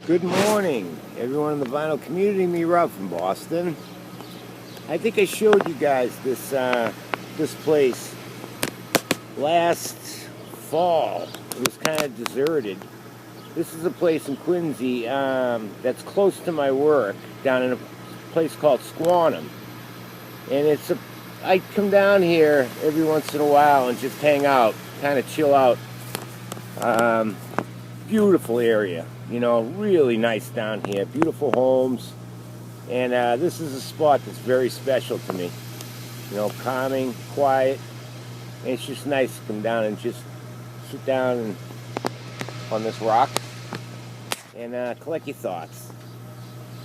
Good morning, everyone in the vinyl community. Me, Rob from Boston. I think I showed you guys this place last fall. It was kind of deserted. This is a place in Quincy that's close to my work, down in a place called Squantum. And I come down here every once in a while and just hang out, kind of chill out. Beautiful area, really nice down here. Beautiful homes. And this is a spot that's very special to me. Calming, quiet. And it's just nice to come down and just sit down on this rock and collect your thoughts.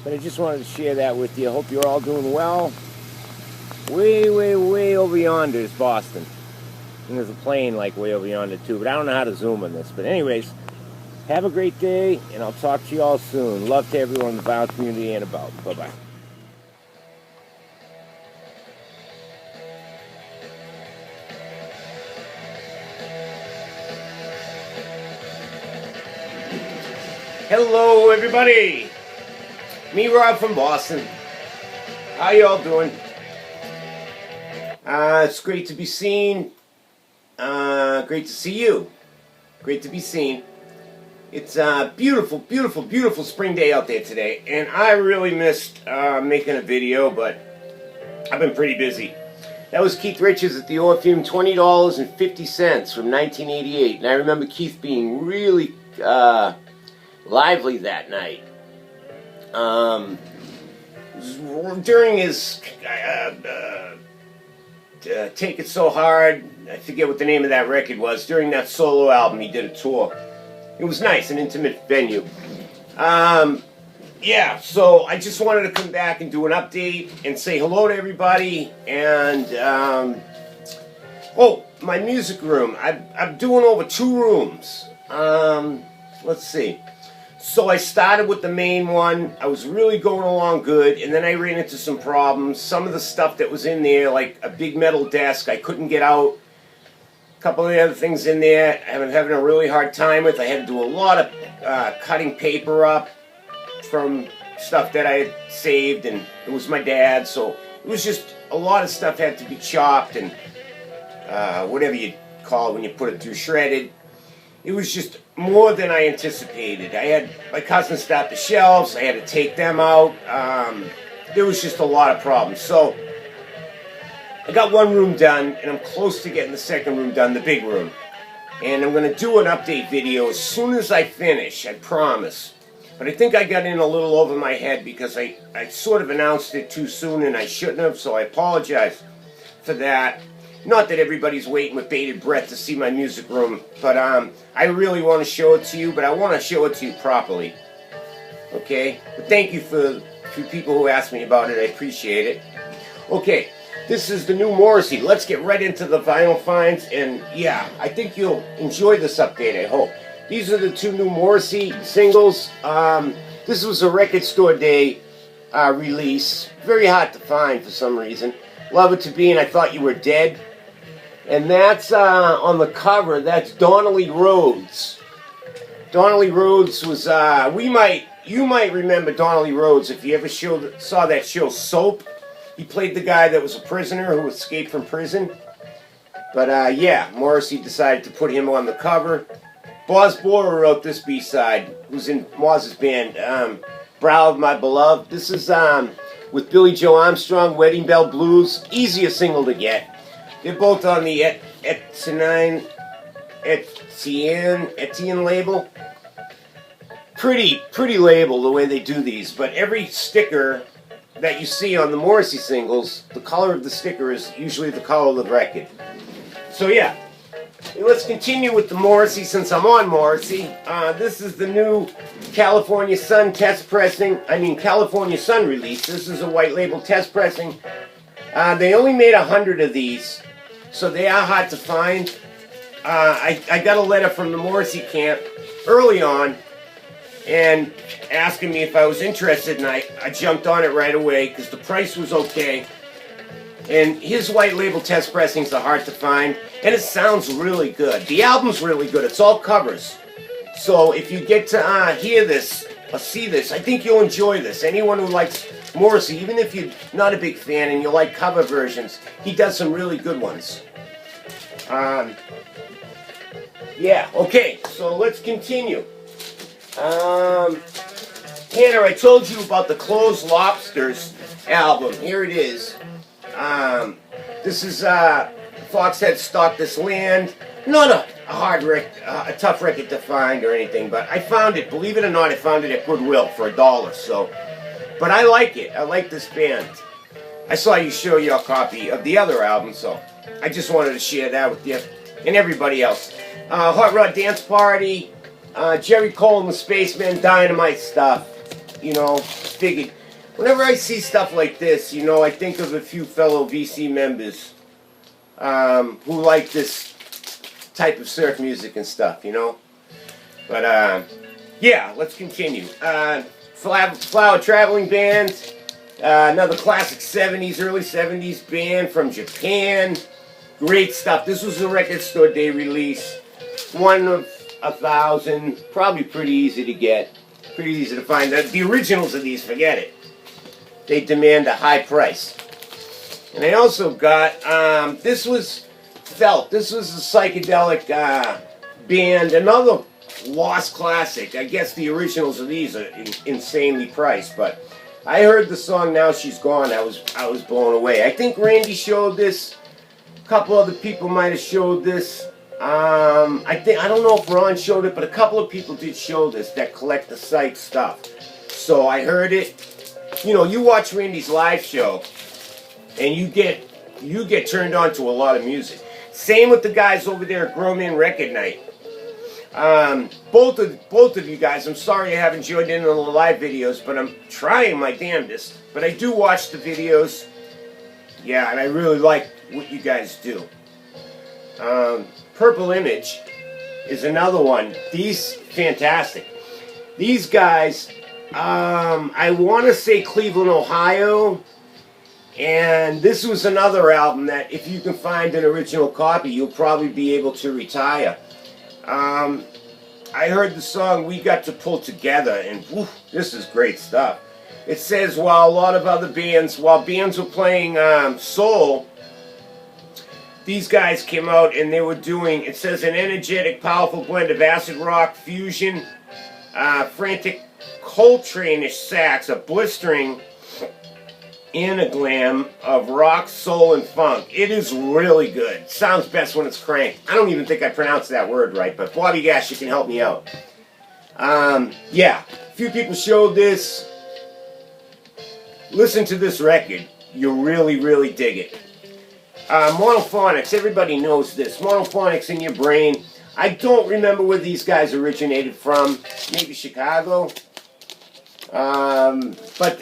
But I just wanted to share that with you. I hope you're all doing well. Way, way, way over yonder is Boston. And there's a plane way over yonder too. But I don't know how to zoom on this. But anyways, have a great day, and I'll talk to you all soon. Love to everyone in the vinyl community and about. Bye-bye. Hello, everybody. Me, Rob from Boston. How y'all doing? It's great to be seen. Great to see you. Great to be seen. It's a beautiful, beautiful, beautiful spring day out there today, and I really missed making a video, but I've been pretty busy. That was Keith Richards at the Orpheum, $20.50 from 1988, and I remember Keith being really lively that night. During his Take It So Hard, I forget what the name of that record was, during that solo album he did a tour. It was nice, an intimate venue. Yeah, so I just wanted to come back and do an update and say hello to everybody. And, oh, my music room. I'm doing over 2 rooms. Let's see. So I started with the main one. I was really going along good, and then I ran into some problems. Some of the stuff that was in there, like a big metal desk, I couldn't get out. A couple of the other things in there I'm having a really hard time with. I had to do a lot of cutting paper up from stuff that I had saved, and it was my dad, so it was just a lot of stuff had to be chopped and whatever you call it when you put it through shredded. It was just more than I anticipated. I had my cousin stop the shelves. I had to take them out. There was just a lot of problems. So I got one room done, and I'm close to getting the second room done, the big room. And I'm going to do an update video as soon as I finish, I promise. But I think I got in a little over my head because I sort of announced it too soon, and I shouldn't have, so I apologize for that. Not that everybody's waiting with bated breath to see my music room, but I really want to show it to you, but I want to show it to you properly. Okay? But thank you for people who asked me about it. I appreciate it. Okay. This is the new Morrissey. Let's get right into the vinyl finds, and yeah, I think you'll enjoy this update, I hope. These are the 2 new Morrissey singles. This was a Record Store Day release. Very hard to find for some reason. Love It to Be and I Thought You Were Dead. And that's on the cover, that's Donnelly Rhodes. Donnelly Rhodes was, you might remember Donnelly Rhodes if you ever saw that show Soap. He played the guy that was a prisoner who escaped from prison. But yeah, Morrissey decided to put him on the cover. Boz Borer wrote this B-side, who's in Moz's band, Brow of My Beloved. This is with Billy Joe Armstrong, Wedding Bell Blues. Easiest single to get. They're both on the Etienne label. Pretty label the way they do these, but every sticker that you see on the Morrissey singles, the color of the sticker is usually the color of the record. So yeah, let's continue with the Morrissey since I'm on Morrissey. This is the new California Sun California Sun release. This is a white label test pressing. They only made 100 of these, so they are hard to find. I got a letter from the Morrissey camp early on, and asking me if I was interested, and I jumped on it right away because the price was okay. And his white label test pressings are hard to find, and it sounds really good. The album's really good. It's all covers. So if you get to hear this see this. I think you'll enjoy this. Anyone who likes Morrissey, even if you're not a big fan and you like cover versions, he does some really good ones. Yeah, okay, so let's continue. Tanner, I told you about the Closed Lobsters album. Here it is. This is Foxhead Stalk This Land. Not a tough record to find or anything, but I found it. Believe it or not, I found it at Goodwill for $1. So, but I like it. I like this band. I saw you show your copy of the other album, so I just wanted to share that with you and everybody else. Hot Rod Dance Party, Jerry Cole and the Spacemen, Dynamite stuff. You know, figured. Whenever I see stuff like this, you know, I think of a few fellow VC members who like this type of surf music and stuff, you know. But, yeah, let's continue. Flower Traveling Band, another classic 70s, early 70s band from Japan. Great stuff. This was a record store day release. One of 1,000. Probably pretty easy to get. Pretty easy to find. The originals of these, forget it. They demand a high price. And I also got, this was Felt. This was a psychedelic band. Another lost classic. I guess the originals of these are insanely priced, but I heard the song Now She's Gone. I was blown away. I think Randy showed this. A couple other people might have showed this. I don't know if Ron showed it, but a couple of people did show this that collect the psych stuff. So I heard it. You know, you watch Randy's live show, and you get turned on to a lot of music. Same with the guys over there at Grown Man Record Night. Both of you guys, I'm sorry I haven't joined in on the live videos, but I'm trying my damnedest. But I do watch the videos. Yeah, and I really like what you guys do. Purple Image is another one. These, fantastic. These guys, I want to say Cleveland, Ohio. And this was another album that if you can find an original copy, you'll probably be able to retire. I heard the song We Got to Pull Together, and whew, this is great stuff. It says while bands were playing soul, these guys came out and they were doing, it says, an energetic, powerful blend of acid rock, fusion, frantic Coltrane-ish sax, a blistering anaglam of rock, soul, and funk. It is really good. Sounds best when it's cranked. I don't even think I pronounced that word right, but Bobby Gash, you can help me out. Yeah, a few people showed this. Listen to this record. You'll really, really dig it. Monophonics, everybody knows this. Monophonics in Your Brain. I don't remember where these guys originated from. Maybe Chicago. But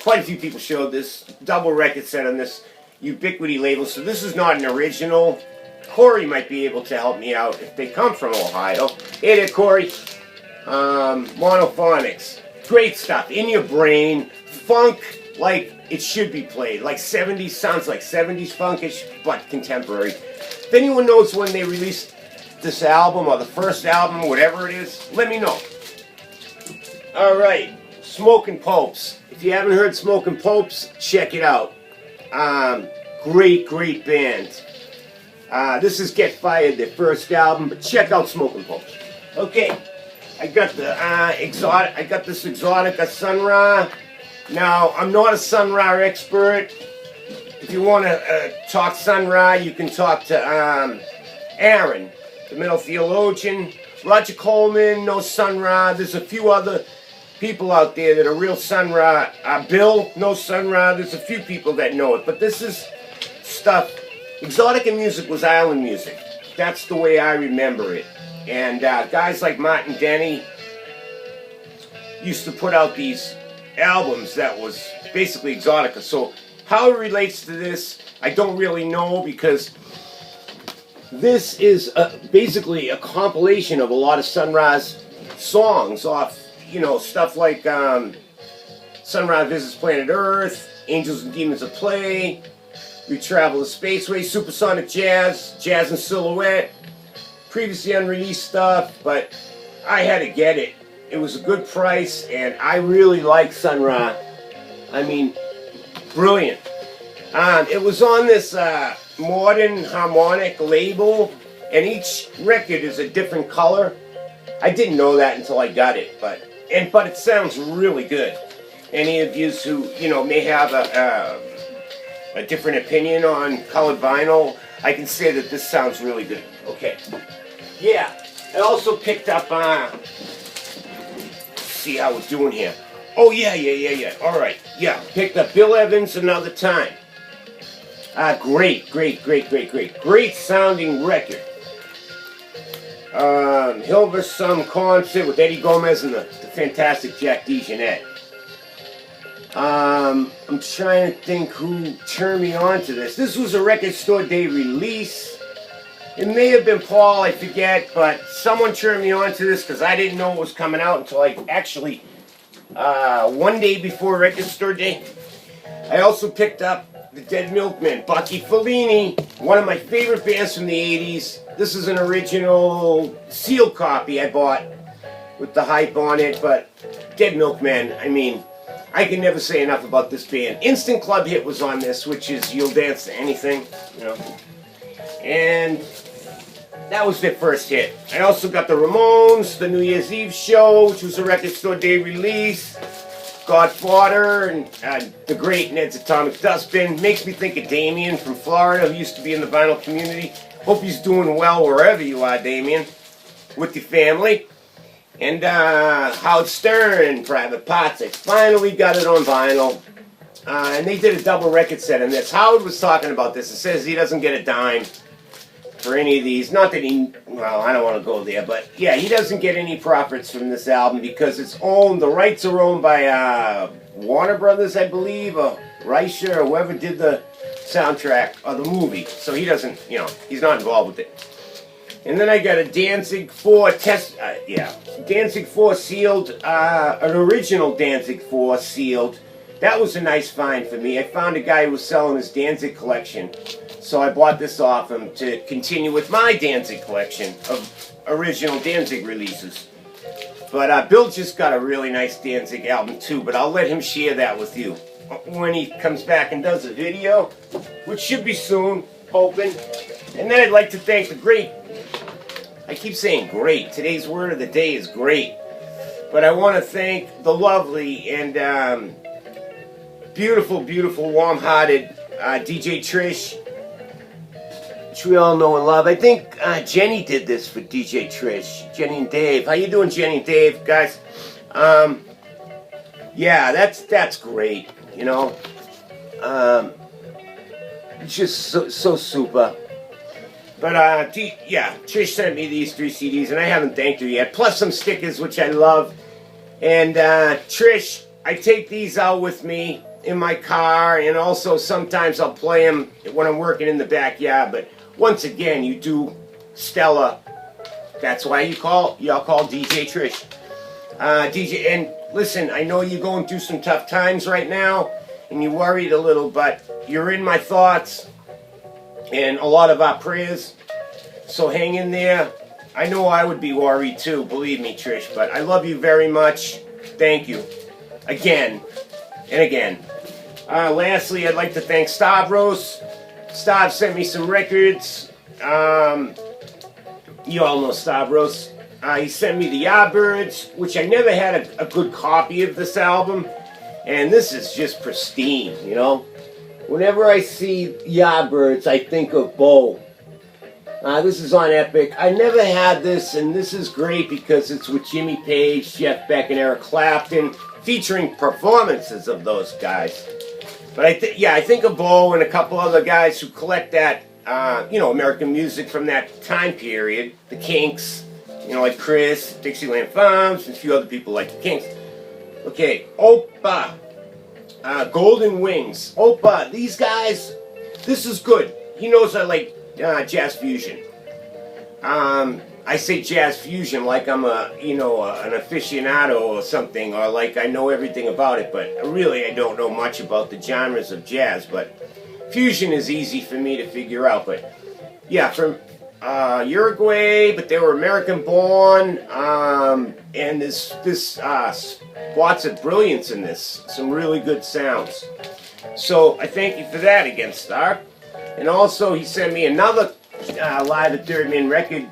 quite a few people showed this. Double record set on this Ubiquity label. So this is not an original. Corey might be able to help me out if they come from Ohio. Hey there, Corey. Monophonics. Great stuff. In Your Brain. Funk like it should be played. Like 70s, sounds like 70s funkish, but contemporary. If anyone knows when they released this album, or the first album, whatever it is, let me know. Alright, Smokin' Popes. If you haven't heard Smokin' Popes, check it out. Great, great band. This is Get Fired, their first album, but check out Smokin' Popes. Okay, I got the I got this Exotica Sun Ra. Now, I'm not a Sun Ra expert. If you want to talk Sun Ra, you can talk to Aaron, the Metal Theologian. Roger Coleman knows Sun Ra. There's a few other people out there that are real Sun Ra. Bill knows Sun Ra. There's a few people that know it. But this is stuff. Exotica music was island music. That's the way I remember it. And guys like Martin Denny used to put out these albums that was basically Exotica. So how it relates to this, I don't really know, because this is basically a compilation of a lot of Sun Ra's songs off, you know, stuff like Sun Ra Visits Planet Earth, Angels and Demons of Play, We Travel the Spaceway, Supersonic Jazz, Jazz and Silhouette, previously unreleased stuff, but I had to get it. It was a good price, and I really like Sun Ra. I mean, brilliant. It was on this Modern Harmonic label, and each record is a different color. I didn't know that until I got it, but it sounds really good. Any of you who may have a different opinion on colored vinyl, I can say that this sounds really good. Okay, yeah. I also picked up. See how we're doing here. Oh yeah. All right, yeah. Picked up Bill Evans Another Time. Great sounding record. Hilversum concert with Eddie Gomez and the fantastic Jack DeJohnette. I'm trying to think who turned me on to this. This was a Record Store Day release. It may have been Paul, I forget, but someone turned me on to this because I didn't know it was coming out until actually one day before Record Store Day. I also picked up the Dead Milkmen, Bucky Fellini, one of my favorite bands from the 80s. This is an original sealed copy I bought with the hype on it, but Dead Milkmen, I mean, I can never say enough about this band. Instant Club Hit was on this, which is You'll Dance to Anything, And that was their first hit. I also got the Ramones, the New Year's Eve show, which was a Record Store Day release. Godfather and the great Ned's Atomic Dustbin. Makes me think of Damien from Florida, who used to be in the vinyl community. Hope he's doing well wherever you are, Damien, with your family. And Howard Stern, Private Parts. I finally got it on vinyl. And they did a double record set on this. Howard was talking about this. It says he doesn't get a dime for any of these. Not that well, I don't want to go there, but yeah, he doesn't get any profits from this album because the rights are owned by Warner Brothers, I believe, or Reicher, or whoever did the soundtrack or the movie. So he doesn't, he's not involved with it. And then I got a Danzig 4 Danzig 4 sealed, an original Danzig 4 sealed. That was a nice find for me. I found a guy who was selling his Danzig collection. So I bought this off him to continue with my Danzig collection of original Danzig releases. But Bill just got a really nice Danzig album too, but I'll let him share that with you when he comes back and does a video, which should be soon, hoping. And then I'd like to thank the great, I keep saying great, today's word of the day is great, but I want to thank the lovely and beautiful, warm-hearted DJ Trish, which we all know and love. I think Jenny did this for DJ Trish. Jenny and Dave. How you doing, Jenny and Dave, guys? Yeah, that's great, It's just so super. But, yeah, Trish sent me these 3 CDs, and I haven't thanked her yet. Plus some stickers, which I love. And, Trish, I take these out with me in my car, and also sometimes I'll play them when I'm working in the backyard. But once again, you do stellar. That's why y'all call DJ Trish. DJ, and listen, I know you're going through some tough times right now, and you're worried a little, but you're in my thoughts and a lot of our prayers. So hang in there. I know I would be worried too, believe me, Trish, but I love you very much. Thank you. Again and again. Lastly, I'd like to thank Stavros. Stav sent me some records. You all know Stavros. He sent me the Yardbirds, which I never had a good copy of this album. And this is just pristine, Whenever I see Yardbirds, I think of Bo. This is on Epic. I never had this, and this is great because it's with Jimmy Page, Jeff Beck, and Eric Clapton, featuring performances of those guys. But I think of Bo and a couple other guys who collect that, American music from that time period. The Kinks, like Chris, Dixieland Farms, and a few other people like the Kinks. Okay, Opa, Golden Wings. Opa, these guys, this is good. He knows I like jazz fusion. I say jazz fusion like I'm an aficionado or something, or like I know everything about it, but really I don't know much about the genres of jazz, but fusion is easy for me to figure out. But yeah, from Uruguay, but they were American born, and there's spots of brilliance in this. Some really good sounds. So I thank you for that again, Star. And also he sent me another live at Third Man Records.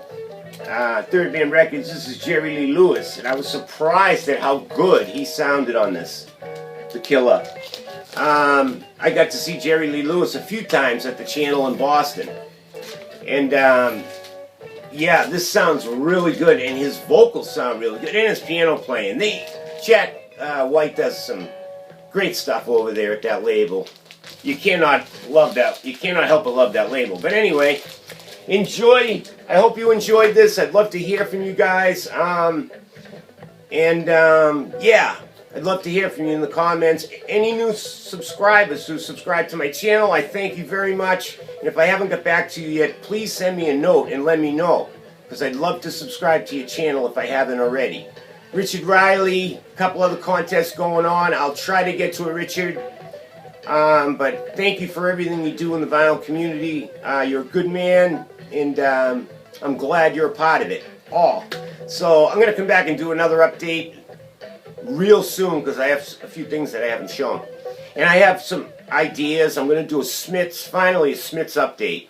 This is Jerry Lee Lewis, and I was surprised at how good he sounded on this, The Killer. I got to see Jerry Lee Lewis a few times at the Channel in Boston. And yeah, this sounds really good, and his vocals sound really good, and his piano playing. Jack White does some great stuff over there at that label. You cannot love that. You cannot help but love that label. But anyway, enjoy. I hope you enjoyed this. I'd love to hear from you guys. Yeah, I'd love to hear from you in the comments. Any new subscribers who subscribe to my channel, I thank you very much. And if I haven't got back to you yet, please send me a note and let me know, because I'd love to subscribe to your channel if I haven't already. Richard Riley, a couple other contests going on. I'll try to get to it, Richard. But thank you for everything you do in the vinyl community. You're a good man, and I'm glad you're a part of it all. So I'm going to come back and do another update real soon, because I have a few things that I haven't shown. And I have some ideas. I'm going to do finally a Smiths update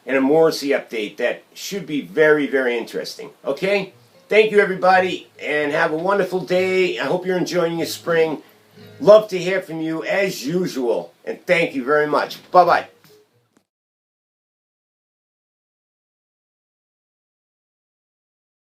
and a Morrissey update that should be very, very interesting. Okay? Thank you, everybody, and have a wonderful day. I hope you're enjoying your spring. Love to hear from you as usual, and thank you very much. Bye-bye.